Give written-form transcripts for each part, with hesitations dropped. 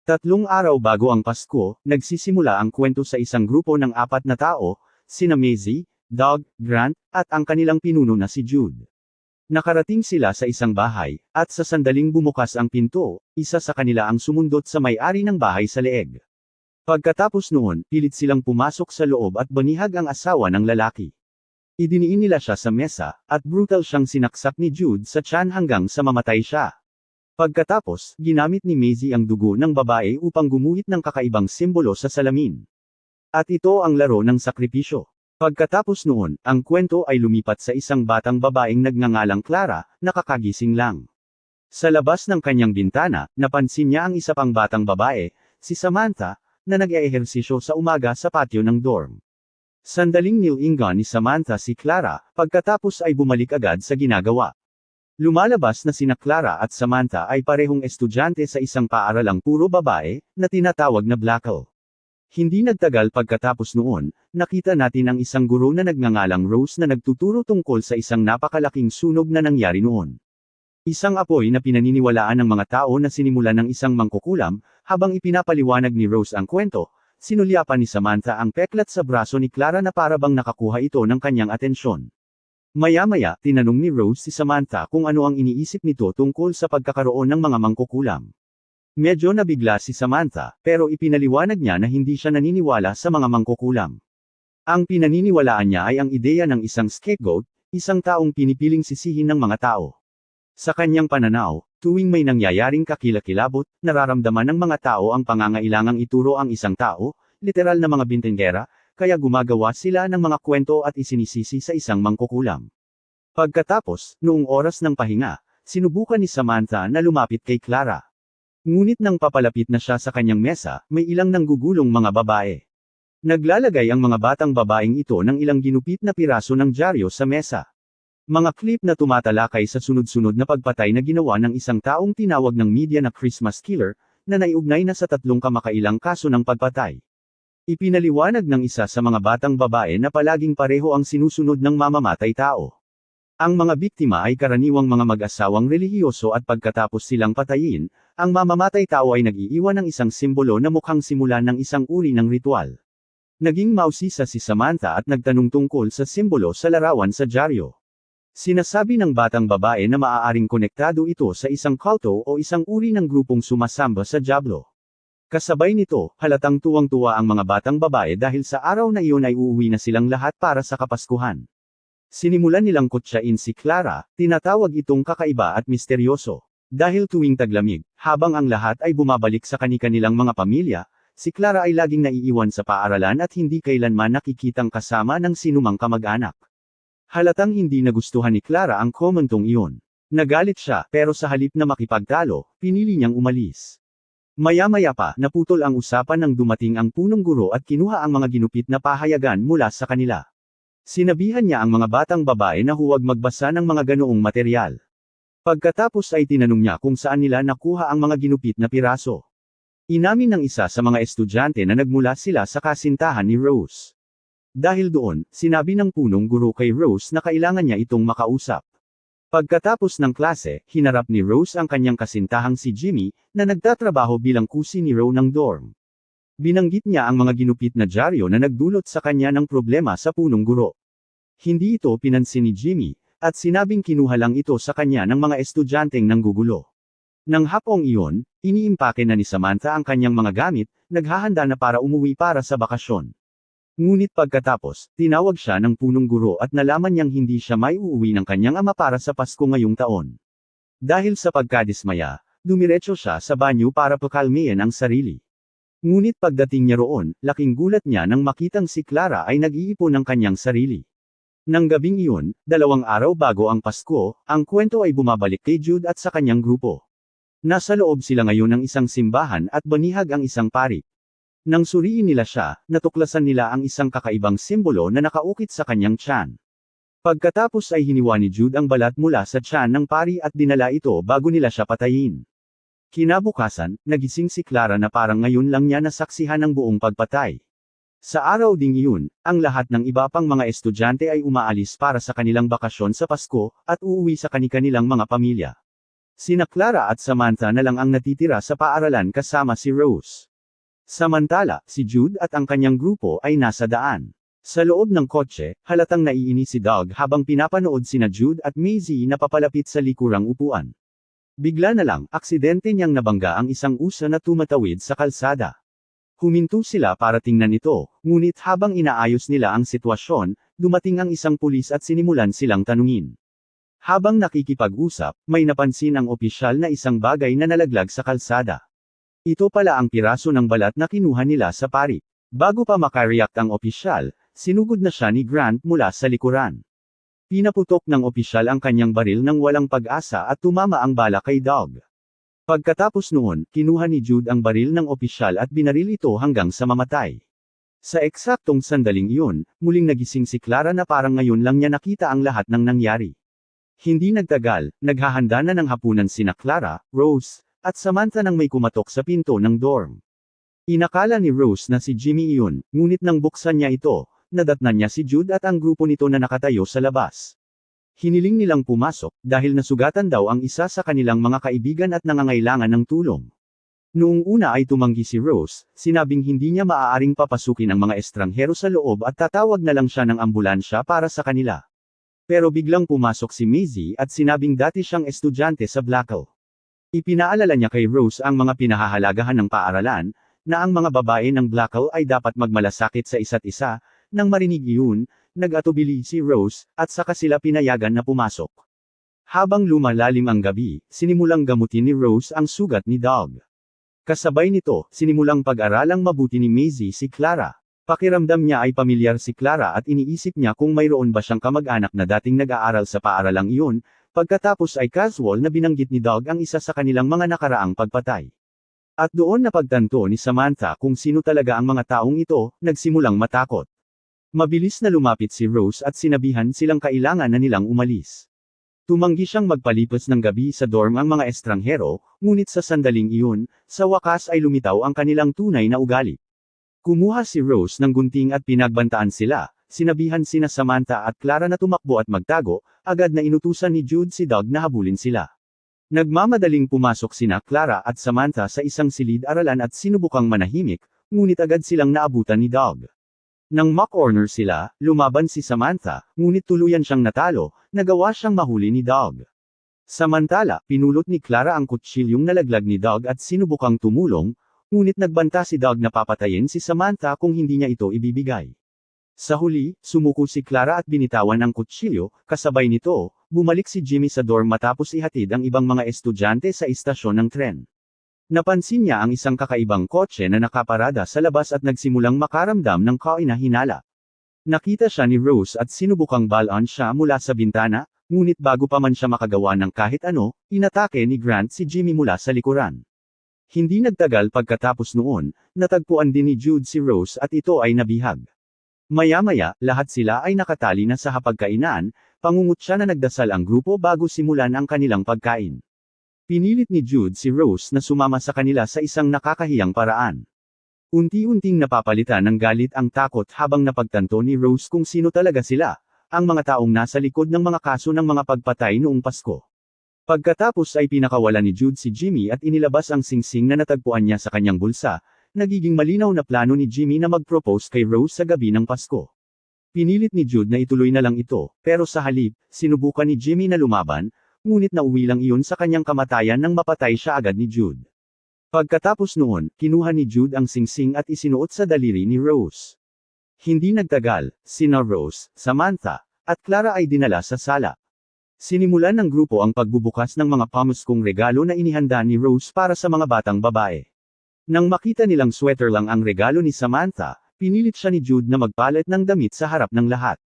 3 araw bago ang Pasko, nagsisimula ang kwento sa isang grupo ng 4 na tao, sina Maisie, Doug, Grant, at ang kanilang pinuno na si Jude. Nakarating sila sa isang bahay, at sa sandaling bumukas ang pinto, isa sa kanila ang sumundot sa may-ari ng bahay sa leeg. Pagkatapos noon, pilit silang pumasok sa loob at banihag ang asawa ng lalaki. Idiniin nila siya sa mesa, at brutal siyang sinaksak ni Jude sa tiyan hanggang sa mamatay siya. Pagkatapos, ginamit ni Maisie ang dugo ng babae upang gumuhit ng kakaibang simbolo sa salamin. At ito ang laro ng sakripisyo. Pagkatapos noon, ang kwento ay lumipat sa isang batang babaeng nagngangalang Clara, nakakagising lang. Sa labas ng kanyang bintana, napansin niya ang isa pang batang babae, si Samantha, na nag-eehersisyo sa umaga sa patio ng dorm. Sandaling nilingan ni Samantha si Clara, pagkatapos ay bumalik agad sa ginagawa. Lumalabas na sina Clara at Samantha ay parehong estudyante sa isang paaralang puro babae, na tinatawag na Blackle. Hindi nagtagal pagkatapos noon, nakita natin ang isang guro na nagngangalang Rose na nagtuturo tungkol sa isang napakalaking sunog na nangyari noon. Isang apoy na pinaniniwalaan ng mga tao na sinimulan ng isang mangkukulam, habang ipinapaliwanag ni Rose ang kwento, sinulyapan ni Samantha ang peklat sa braso ni Clara na parabang nakakuha ito ng kanyang atensyon. Maya-maya, tinanong ni Rose si Samantha kung ano ang iniisip nito tungkol sa pagkakaroon ng mga mangkukulam. Medyo nabigla si Samantha, pero ipinaliwanag niya na hindi siya naniniwala sa mga mangkukulam. Ang pinaniniwalaan niya ay ang ideya ng isang scapegoat, isang taong pinipiling sisihin ng mga tao. Sa kanyang pananaw, tuwing may nangyayaring kakilakilabot, nararamdaman ng mga tao ang pangangailangang ituro ang isang tao, literal na mga bintenggera, kaya gumagawa sila ng mga kwento at isinisisi sa isang mangkukulam. Pagkatapos, noong oras ng pahinga, sinubukan ni Samantha na lumapit kay Clara. Ngunit nang papalapit na siya sa kanyang mesa, may ilang nanggugulong mga babae. Naglalagay ang mga batang babaeng ito ng ilang ginupit na piraso ng dyaryo sa mesa. Mga clip na tumatalakay sa sunod-sunod na pagpatay na ginawa ng isang taong tinawag ng media na Christmas Killer, na naiugnay na sa 3 kamakailang kaso ng pagpatay. Ipinaliwanag ng isa sa mga batang babae na palaging pareho ang sinusunod ng mamamatay tao. Ang mga biktima ay karaniwang mga mag-asawang relihiyoso at pagkatapos silang patayin, ang mamamatay tao ay nag-iiwan ng isang simbolo na mukhang simulan ng isang uri ng ritual. Naging mausisa si Samantha at nagtanong tungkol sa simbolo sa larawan sa dyaryo. Sinasabi ng batang babae na maaaring konektado ito sa isang kulto o isang uri ng grupong sumasamba sa dyablo. Kasabay nito, halatang tuwang-tuwa ang mga batang babae dahil sa araw na iyon ay uuwi na silang lahat para sa Kapaskuhan. Sinimulan nilang kutsain si Clara, tinatawag itong kakaiba at misteryoso. Dahil tuwing taglamig, habang ang lahat ay bumabalik sa kani-kanilang mga pamilya, si Clara ay laging naiiwan sa paaralan at hindi kailanman nakikitang kasama ng sinumang kamag-anak. Halatang hindi nagustuhan ni Clara ang komentong iyon. Nagalit siya, pero sa halip na makipagtalo, pinili niyang umalis. Maya-maya pa, naputol ang usapan nang dumating ang punong guro at kinuha ang mga ginupit na pahayagan mula sa kanila. Sinabihan niya ang mga batang babae na huwag magbasa ng mga ganoong material. Pagkatapos ay tinanong niya kung saan nila nakuha ang mga ginupit na piraso. Inamin ng isa sa mga estudyante na nagmula sila sa kasintahan ni Rose. Dahil doon, sinabi ng punong guro kay Rose na kailangan niya itong makausap. Pagkatapos ng klase, hinarap ni Rose ang kanyang kasintahang si Jimmy, na nagtatrabaho bilang kusinero ng dorm. Binanggit niya ang mga ginupit na dyaryo na nagdulot sa kanya ng problema sa punong guro. Hindi ito pinansin ni Jimmy, at sinabing kinuha lang ito sa kanya ng mga estudyanteng nanggugulo. Nang hapong iyon, iniimpake na ni Samantha ang kanyang mga gamit, naghahanda na para umuwi para sa bakasyon. Ngunit pagkatapos, tinawag siya ng punong guro at nalaman niyang hindi siya maiuwi ng kanyang ama para sa Pasko ngayong taon. Dahil sa pagkadismaya, dumiretso siya sa banyo para pakalmayan ang sarili. Ngunit pagdating niya roon, laking gulat niya nang makitang si Clara ay nag-iipon ng kanyang sarili. Nang gabing iyon, 2 araw bago ang Pasko, ang kwento ay bumabalik kay Jude at sa kanyang grupo. Nasa loob sila ngayon ng isang simbahan at banihag ang isang pari. Nang suriin nila siya, natuklasan nila ang isang kakaibang simbolo na nakaukit sa kanyang tiyan. Pagkatapos ay hiniwa ni Jude ang balat mula sa tiyan ng pari at dinala ito bago nila siya patayin. Kinabukasan, nagising si Clara na parang ngayon lang niya nasaksihan ang buong pagpatay. Sa araw ding iyon, ang lahat ng iba pang mga estudyante ay umaalis para sa kanilang bakasyon sa Pasko, at uuwi sa kani-kanilang mga pamilya. Sina Clara at Samantha na lang ang natitira sa paaralan kasama si Rose. Samantala, si Jude at ang kanyang grupo ay nasa daan. Sa loob ng kotse, halatang naiinis si Doug habang pinapanood sina Jude at Maisie na papalapit sa likurang upuan. Bigla na lang, aksidente niyang nabangga ang isang usa na tumatawid sa kalsada. Huminto sila para tingnan ito, ngunit habang inaayos nila ang sitwasyon, dumating ang isang pulis at sinimulan silang tanungin. Habang nakikipag-usap, may napansin ang opisyal na isang bagay na nalaglag sa kalsada. Ito pala ang piraso ng balat na kinuha nila sa parik. Bago pa makareact ang opisyal, sinugod na siya ni Grant mula sa likuran. Pinaputok ng opisyal ang kanyang baril ng walang pag-asa at tumama ang bala kay Doug. Pagkatapos noon, kinuha ni Jude ang baril ng opisyal at binaril ito hanggang sa mamatay. Sa eksaktong sandaling iyon, muling nagising si Clara na parang ngayon lang niya nakita ang lahat ng nangyari. Hindi nagtagal, naghahanda na ng hapunan sina Clara, Rose, at Samantha nang may kumatok sa pinto ng dorm. Inakala ni Rose na si Jimmy iyon, ngunit nang buksan niya ito, nadatnan niya si Jude at ang grupo nito na nakatayo sa labas. Hiniling nilang pumasok, dahil nasugatan daw ang isa sa kanilang mga kaibigan at nangangailangan ng tulong. Noong una ay tumanggi si Rose, sinabing hindi niya maaaring papasukin ang mga estranghero sa loob at tatawag na lang siya ng ambulansya para sa kanila. Pero biglang pumasok si Maisie at sinabing dati siyang estudyante sa Blackall. Ipinaalala niya kay Rose ang mga pinahahalagahan ng paaralan, na ang mga babae ng Blackall ay dapat magmalasakit sa isa't isa. Nang marinig iyon, nag-atubili si Rose, at saka sila pinayagan na pumasok. Habang lumalalim ang gabi, sinimulang gamutin ni Rose ang sugat ni Doug. Kasabay nito, sinimulang pag-aralang mabuti ni Maisie si Clara. Pakiramdam niya ay pamilyar si Clara at iniisip niya kung mayroon ba siyang kamag-anak na dating nag-aaral sa paaralang iyon, pagkatapos ay casual na binanggit ni Doug ang isa sa kanilang mga nakaraang pagpatay. At doon napagtanto ni Samantha kung sino talaga ang mga taong ito, nagsimulang matakot. Mabilis na lumapit si Rose at sinabihan silang kailangan na nilang umalis. Tumanggi siyang magpalipas ng gabi sa dorm ang mga estranghero, ngunit sa sandaling iyon, sa wakas ay lumitaw ang kanilang tunay na ugali. Kumuha si Rose ng gunting at pinagbantaan sila, sinabihan sina Samantha at Clara na tumakbo at magtago, agad na inutusan ni Jude si Doug na habulin sila. Nagmamadaling pumasok sina Clara at Samantha sa isang silid-aralan at sinubukang manahimik, ngunit agad silang naabutan ni Doug. Nang ma-corner sila, lumaban si Samantha, ngunit tuluyan siyang natalo, nagawa siyang mahuli ni Doug. Samantala, pinulot ni Clara ang kutsilyong nalaglag ni Doug at sinubukang tumulong, ngunit nagbanta si Doug na papatayin si Samantha kung hindi niya ito ibibigay. Sa huli, sumuko si Clara at binitawan ang kutsilyo, kasabay nito, bumalik si Jimmy sa dorm matapos ihatid ang ibang mga estudyante sa istasyon ng tren. Napansin niya ang isang kakaibang kotse na nakaparada sa labas at nagsimulang makaramdam ng kainahinala. Nakita siya ni Rose at sinubukang balon siya mula sa bintana, ngunit bago pa man siya makagawa ng kahit ano, inatake ni Grant si Jimmy mula sa likuran. Hindi nagtagal pagkatapos noon, natagpuan din ni Jude si Rose at ito ay nabihag. Maya-maya, lahat sila ay nakatali na sa hapagkainan, pangungutya na nagdasal ang grupo bago simulan ang kanilang pagkain. Pinilit ni Jude si Rose na sumama sa kanila sa isang nakakahiyang paraan. Unti-unting napapalitan ng galit ang takot habang napagtanto ni Rose kung sino talaga sila, ang mga taong nasa likod ng mga kaso ng mga pagpatay noong Pasko. Pagkatapos ay pinakawala ni Jude si Jimmy at inilabas ang singsing na natagpuan niya sa kanyang bulsa. Nagiging malinaw na plano ni Jimmy na mag-propose kay Rose sa gabi ng Pasko. Pinilit ni Jude na ituloy na lang ito, pero sa halip, sinubukan ni Jimmy na lumaban, ngunit nauwi lang iyon sa kanyang kamatayan nang mapatay siya agad ni Jude. Pagkatapos noon, kinuha ni Jude ang singsing at isinuot sa daliri ni Rose. Hindi nagtagal, sina Rose, Samantha, at Clara ay dinala sa sala. Sinimulan ng grupo ang pagbubukas ng mga pamaskong regalo na inihanda ni Rose para sa mga batang babae. Nang makita nilang sweater lang ang regalo ni Samantha, pinilit siya ni Jude na magpalit ng damit sa harap ng lahat.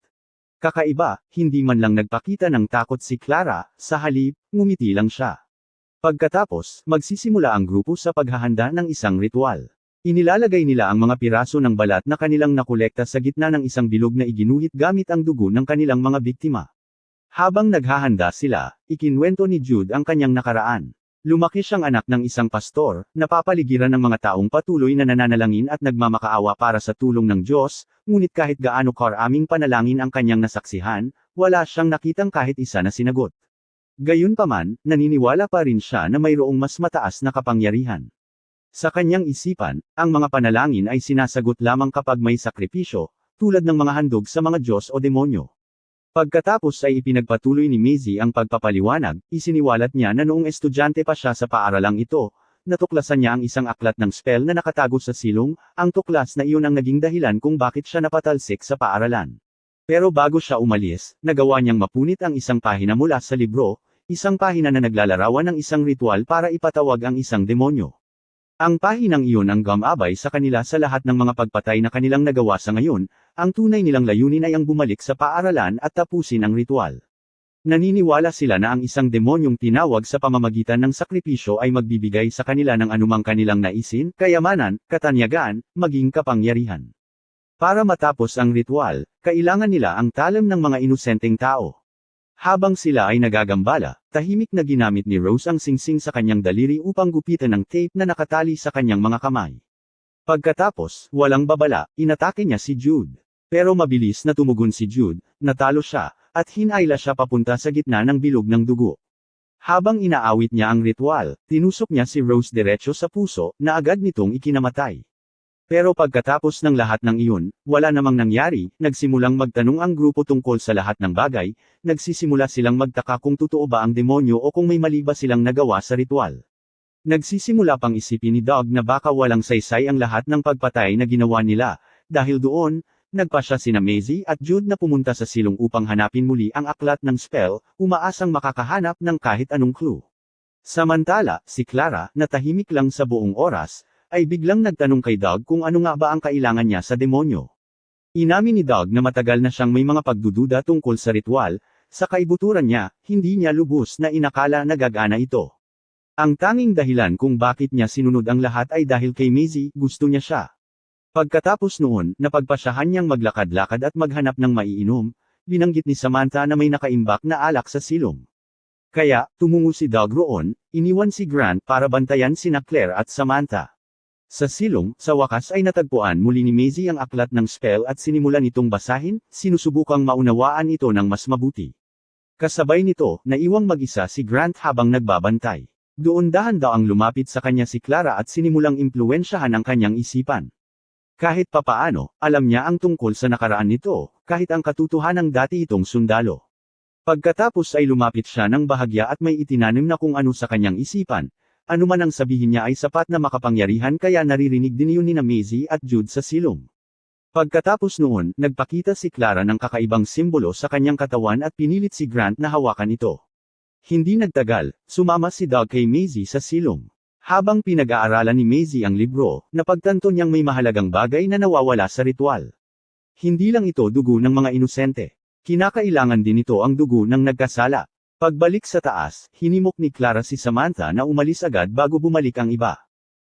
Kakaiba, hindi man lang nagpakita ng takot si Clara, sa halip, ngumiti lang siya. Pagkatapos, magsisimula ang grupo sa paghahanda ng isang ritual. Inilalagay nila ang mga piraso ng balat na kanilang nakolekta sa gitna ng isang bilog na iginuhit gamit ang dugo ng kanilang mga biktima. Habang naghahanda sila, ikinwento ni Jude ang kanyang nakaraan. Lumaki siyang anak ng isang pastor, napapaligiran ng mga taong patuloy na nananalangin at nagmamakaawa para sa tulong ng Diyos, ngunit kahit gaano karaming panalangin ang kanyang nasaksihan, wala siyang nakitang kahit isa na sinagot. Gayunpaman, naniniwala pa rin siya na mayroong mas mataas na kapangyarihan. Sa kanyang isipan, ang mga panalangin ay sinasagot lamang kapag may sakripisyo, tulad ng mga handog sa mga Diyos o demonyo. Pagkatapos ay ipinagpatuloy ni Maisie ang pagpapaliwanag, isiniwalat niya na noong estudyante pa siya sa paaralang ito, natuklasan niya ang isang aklat ng spell na nakatago sa silong, ang tuklas na iyon ang naging dahilan kung bakit siya napatalsik sa paaralan. Pero bago siya umalis, nagawa niyang mapunit ang isang pahina mula sa libro, isang pahina na naglalarawan ng isang ritual para ipatawag ang isang demonyo. Ang pahinang iyon ang gumabay sa kanila sa lahat ng mga pagpatay na kanilang nagawa sa ngayon, ang tunay nilang layunin ay ang bumalik sa paaralan at tapusin ang ritual. Naniniwala sila na ang isang demonyong tinawag sa pamamagitan ng sakripisyo ay magbibigay sa kanila ng anumang kanilang naisin, kayamanan, katanyagan, maging kapangyarihan. Para matapos ang ritual, kailangan nila ang talam ng mga inosenteng tao. Habang sila ay nagagambala, tahimik na ginamit ni Rose ang singsing sa kanyang daliri upang gupitan ng tape na nakatali sa kanyang mga kamay. Pagkatapos, walang babala, inatake niya si Jude. Pero mabilis na tumugon si Jude, natalo siya, at hinayla siya papunta sa gitna ng bilog ng dugo. Habang inaawit niya ang ritual, tinusok niya si Rose diretso sa puso, na agad nitong ikinamatay. Pero pagkatapos ng lahat ng iyon, wala namang nangyari, nagsimulang magtanong ang grupo tungkol sa lahat ng bagay, nagsisimula silang magtaka kung totoo ba ang demonyo o kung may mali ba silang nagawa sa ritual. Nagsisimula pang isipin ni Doug na baka walang saysay ang lahat ng pagpatay na ginawa nila, dahil doon, nagpasya sina Maisie at Jude na pumunta sa silong upang hanapin muli ang aklat ng spell, umaasang makakahanap ng kahit anong clue. Samantala, si Clara, na tahimik lang sa buong oras, ay biglang nagtanong kay Doug kung ano nga ba ang kailangan niya sa demonyo. Inamin ni Doug na matagal na siyang may mga pagdududa tungkol sa ritual, sa kaibuturan niya, hindi niya lubos na inakala na gagana ito. Ang tanging dahilan kung bakit niya sinunod ang lahat ay dahil kay Maisie, gusto niya siya. Pagkatapos noon, napagpasyahan niyang maglakad-lakad at maghanap ng maiinom, binanggit ni Samantha na may nakaimbak na alak sa silong. Kaya, tumungo si Doug roon, iniwan si Grant para bantayan sina Claire at Samantha. Sa silong, sa wakas ay natagpuan muli ni Maisie ang aklat ng spell at sinimulan itong basahin, sinusubukang maunawaan ito ng mas mabuti. Kasabay nito, naiwang mag-isa si Grant habang nagbabantay. Doon dahan-daang lumapit sa kanya si Clara at sinimulang impluwensyahan ang kanyang isipan. Kahit papaano, alam niya ang tungkol sa nakaraan nito, kahit ang katotohanang dati itong sundalo. Pagkatapos ay lumapit siya ng bahagya at may itinanim na kung ano sa kanyang isipan. Anuman ang sabihin niya ay sapat na makapangyarihan kaya naririnig din yun ni Maisie at Jude sa silong. Pagkatapos noon, nagpakita si Clara ng kakaibang simbolo sa kanyang katawan at pinilit si Grant na hawakan ito. Hindi nagtagal, sumama si Doug kay Maisie sa silong. Habang pinag-aaralan ni Maisie ang libro, napagtanto niyang may mahalagang bagay na nawawala sa ritual. Hindi lang ito dugo ng mga inosente. Kinakailangan din ito ang dugo ng nagkasala. Pagbalik sa taas, hinimok ni Clara si Samantha na umalis agad bago bumalik ang iba.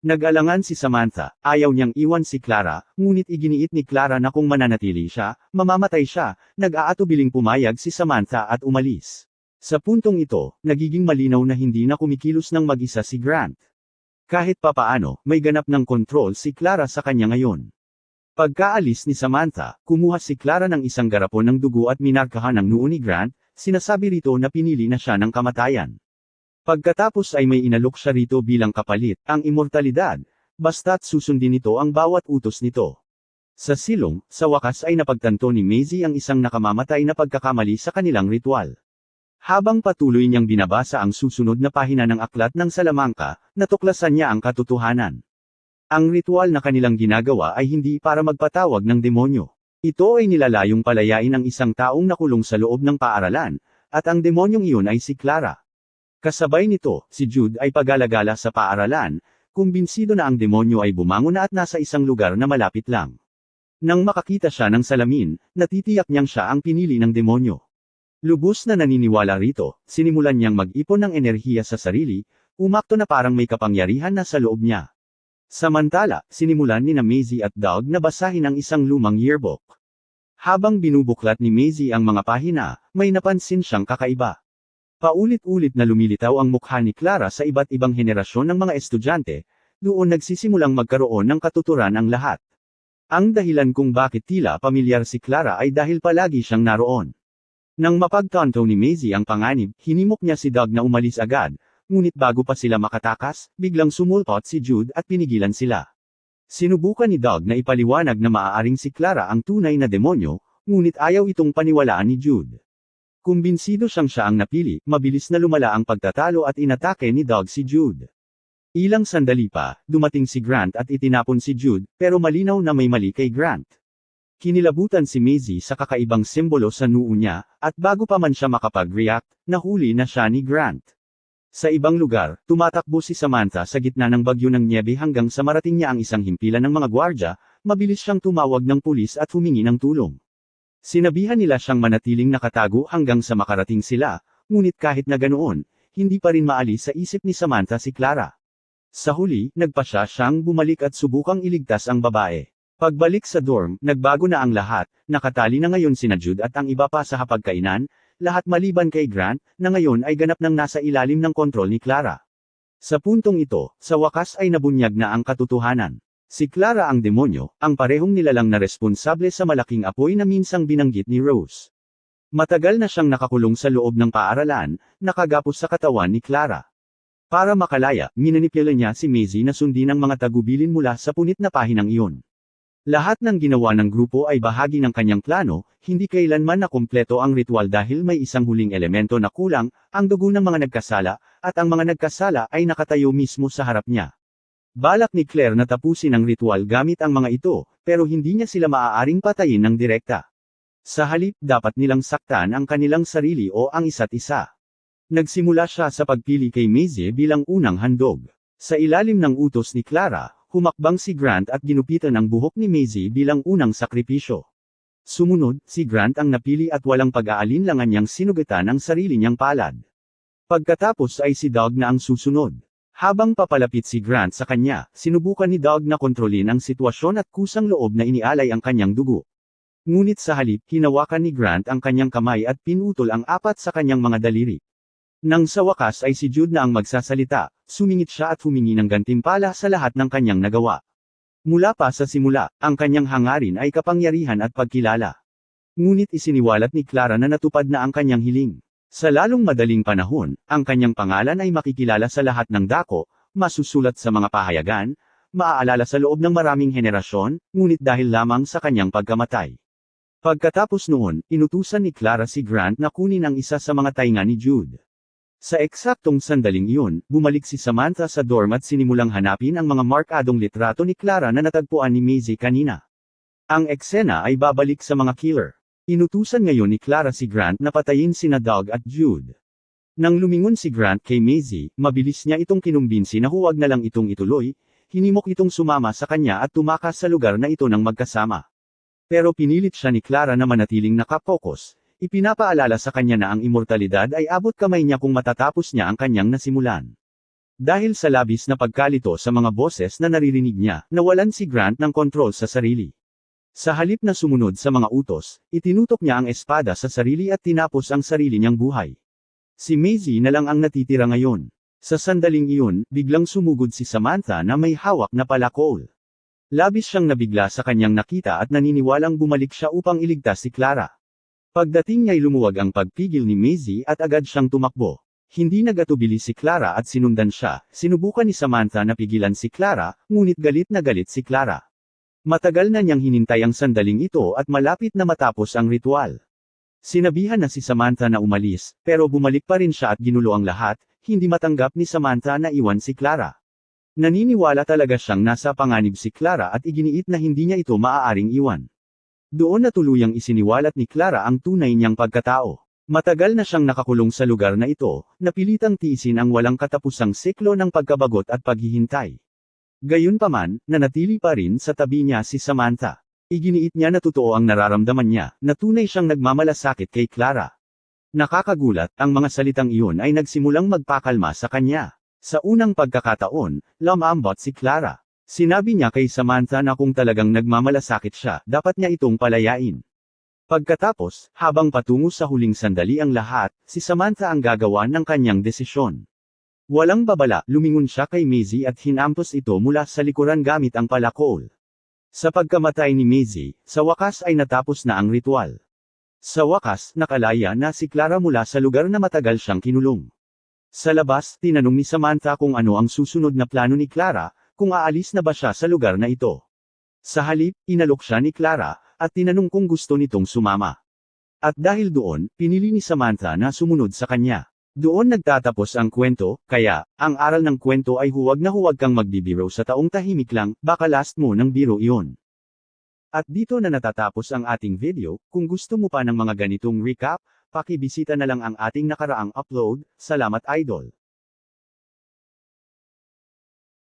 Nag-alangan si Samantha, ayaw niyang iwan si Clara, ngunit iginiit ni Clara na kung mananatili siya, mamamatay siya, nag-aatubiling pumayag si Samantha at umalis. Sa puntong ito, nagiging malinaw na hindi na kumikilos ng mag-isa si Grant. Kahit papaano, may ganap ng kontrol si Clara sa kanya ngayon. Pagkaalis ni Samantha, kumuha si Clara ng isang garapon ng dugo at minarkahan ng noo ni Grant, sinasabi rito na pinili na siya ng kamatayan. Pagkatapos ay may inalok siya rito bilang kapalit, ang immortalidad, basta't susundin nito ang bawat utos nito. Sa silong, sa wakas ay napagtanto ni Maisie ang isang nakamamatay na pagkakamali sa kanilang ritual. Habang patuloy niyang binabasa ang susunod na pahina ng aklat ng Salamangka, natuklasan niya ang katotohanan. Ang ritual na kanilang ginagawa ay hindi para magpatawag ng demonyo. Ito ay nilalayong palayain ang isang taong nakulong sa loob ng paaralan, at ang demonyong iyon ay si Clara. Kasabay nito, si Jude ay pag-alagala sa paaralan, kumbinsido na ang demonyo ay bumangon na at nasa isang lugar na malapit lang. Nang makakita siya ng salamin, natitiyak niyang siya ang pinili ng demonyo. Lubos na naniniwala rito, sinimulan niyang mag-ipon ng enerhiya sa sarili, umakto na parang may kapangyarihan na sa loob niya. Samantala, sinimulan ni Maisie at Doug na basahin ang isang lumang yearbook. Habang binubuklat ni Maisie ang mga pahina, may napansin siyang kakaiba. Paulit-ulit na lumilitaw ang mukha ni Clara sa iba't ibang henerasyon ng mga estudyante, doon nagsisimulang magkaroon ng katuturan ang lahat. Ang dahilan kung bakit tila pamilyar si Clara ay dahil palagi siyang naroon. Nang mapagtanto ni Maisie ang panganib, hinimok niya si Doug na umalis agad, ngunit bago pa sila makatakas, biglang sumulpot si Jude at pinigilan sila. Sinubukan ni Doug na ipaliwanag na maaaring si Clara ang tunay na demonyo, ngunit ayaw itong paniwalaan ni Jude. Kumbinsido siyang siya ang napili, mabilis na lumala ang pagtatalo at inatake ni Doug si Jude. Ilang sandali pa, dumating si Grant at itinapon si Jude, pero malinaw na may mali kay Grant. Kinilabutan si Maisie sa kakaibang simbolo sa noo niya, at bago pa man siya makapag-react, nahuli na siya ni Grant. Sa ibang lugar, tumatakbo si Samantha sa gitna ng bagyo ng nyebe hanggang sa marating niya ang isang himpilan ng mga gwardya, mabilis siyang tumawag ng pulis at humingi ng tulong. Sinabihan nila siyang manatiling nakatago hanggang sa makarating sila, ngunit kahit na ganoon, hindi pa rin maalis sa isip ni Samantha si Clara. Sa huli, nagpasya siyang bumalik at subukang iligtas ang babae. Pagbalik sa dorm, nagbago na ang lahat, nakatali na ngayon sina Jude at ang iba pa sa hapagkainan, lahat maliban kay Grant, na ngayon ay ganap ng nasa ilalim ng kontrol ni Clara. Sa puntong ito, sa wakas ay nabunyag na ang katotohanan. Si Clara ang demonyo, ang parehong nilalang na responsable sa malaking apoy na minsang binanggit ni Rose. Matagal na siyang nakakulong sa loob ng paaralan, nakagapos sa katawan ni Clara. Para makalaya, minanipula niya si Maisie na sundin ang mga tagubilin mula sa punit na pahinang iyon. Lahat ng ginawa ng grupo ay bahagi ng kanyang plano, hindi kailanman nakumpleto ang ritual dahil may isang huling elemento na kulang, ang dugo ng mga nagkasala, at ang mga nagkasala ay nakatayo mismo sa harap niya. Balak ni Claire na tapusin ang ritual gamit ang mga ito, pero hindi niya sila maaaring patayin ng direkta. Sa halip, dapat nilang saktan ang kanilang sarili o ang isa't isa. Nagsimula siya sa pagpili kay Maisie bilang unang handog. Sa ilalim ng utos ni Clara, humakbang si Grant at ginupitan ang buhok ni Maisie bilang unang sakripisyo. Sumunod, si Grant ang napili at walang pag-aalinlangan niyang sinugatan ang sarili niyang palad. Pagkatapos ay si Doug na ang susunod. Habang papalapit si Grant sa kanya, sinubukan ni Doug na kontrolin ang sitwasyon at kusang loob na inialay ang kanyang dugo. Ngunit sa halip, hinawakan ni Grant ang kanyang kamay at pinutol ang 4 sa kanyang mga daliri. Nang sa wakas ay si Jude na ang magsasalita, sumingit siya at humingi ng gantimpala sa lahat ng kanyang nagawa. Mula pa sa simula, ang kanyang hangarin ay kapangyarihan at pagkilala. Ngunit isiniwalat ni Clara na natupad na ang kanyang hiling. Sa lalong madaling panahon, ang kanyang pangalan ay makikilala sa lahat ng dako, masusulat sa mga pahayagan, maaalala sa loob ng maraming henerasyon, ngunit dahil lamang sa kanyang pagkamatay. Pagkatapos noon, inutusan ni Clara si Grant na kunin ang isa sa mga tainga ni Jude. Sa eksaktong sandaling iyon, bumalik si Samantha sa dorm at sinimulang hanapin ang mga markadong litrato ni Clara na natagpuan ni Maisie kanina. Ang eksena ay babalik sa mga killer. Inutusan ngayon ni Clara si Grant na patayin sina Doug at Jude. Nang lumingon si Grant kay Maisie, mabilis niya itong kinumbinsi na huwag na lang itong ituloy, hinimok itong sumama sa kanya at tumakas sa lugar na ito ng magkasama. Pero pinilit siya ni Clara na manatiling nakapokus. Ipinapaalala sa kanya na ang immortalidad ay abot kamay niya kung matatapos niya ang kanyang nasimulan. Dahil sa labis na pagkalito sa mga boses na naririnig niya, nawalan si Grant ng kontrol sa sarili. Sa halip na sumunod sa mga utos, itinutok niya ang espada sa sarili at tinapos ang sarili niyang buhay. Si Maisie na lang ang natitira ngayon. Sa sandaling iyon, biglang sumugod si Samantha na may hawak na palakol. Labis siyang nabigla sa kanyang nakita at naniniwalang bumalik siya upang iligtas si Clara. Pagdating niya'y lumuwag ang pagpigil ni Maisie at agad siyang tumakbo. Hindi nagatubili si Clara at sinundan siya, sinubukan ni Samantha na pigilan si Clara, ngunit galit na galit si Clara. Matagal na niyang hinintay ang sandaling ito at malapit na matapos ang ritual. Sinabihan na si Samantha na umalis, pero bumalik pa rin siya at ginulo ang lahat, hindi matanggap ni Samantha na iwan si Clara. Naniniwala talaga siyang nasa panganib si Clara at iginiit na hindi niya ito maaaring iwan. Doon na tuluyang isiniwalat ni Clara ang tunay niyang pagkatao. Matagal na siyang nakakulong sa lugar na ito, napilitang tiisin ang walang katapusang siklo ng pagkabagot at paghihintay. Gayunpaman, nanatili pa rin sa tabi niya si Samantha. Iginiit niya na totoo ang nararamdaman niya, na tunay siyang nagmamalasakit kay Clara. Nakakagulat, ang mga salitang iyon ay nagsimulang magpakalma sa kanya. Sa unang pagkakataon, lumambot si Clara. Sinabi niya kay Samantha na kung talagang nagmamalasakit siya, dapat niya itong palayain. Pagkatapos, habang patungo sa huling sandali ang lahat, si Samantha ang gagawa ng kanyang desisyon. Walang babala, lumingon siya kay Maisie at hinampos ito mula sa likuran gamit ang palakol. Sa pagkamatay ni Maisie, sa wakas ay natapos na ang ritual. Sa wakas, nakalaya na si Clara mula sa lugar na matagal siyang kinulong. Sa labas, tinanong ni Samantha kung ano ang susunod na plano ni Clara, kung aalis na ba siya sa lugar na ito. Sa halip, inalok siya ni Clara, at tinanong kung gusto nitong sumama. At dahil doon, pinili ni Samantha na sumunod sa kanya. Doon nagtatapos ang kwento, kaya, ang aral ng kwento ay huwag na huwag kang magbibiro sa taong tahimik lang, baka last mo ng biro iyon. At dito na natatapos ang ating video. Kung gusto mo pa ng mga ganitong recap, pakibisita na lang ang ating nakaraang upload. Salamat idol!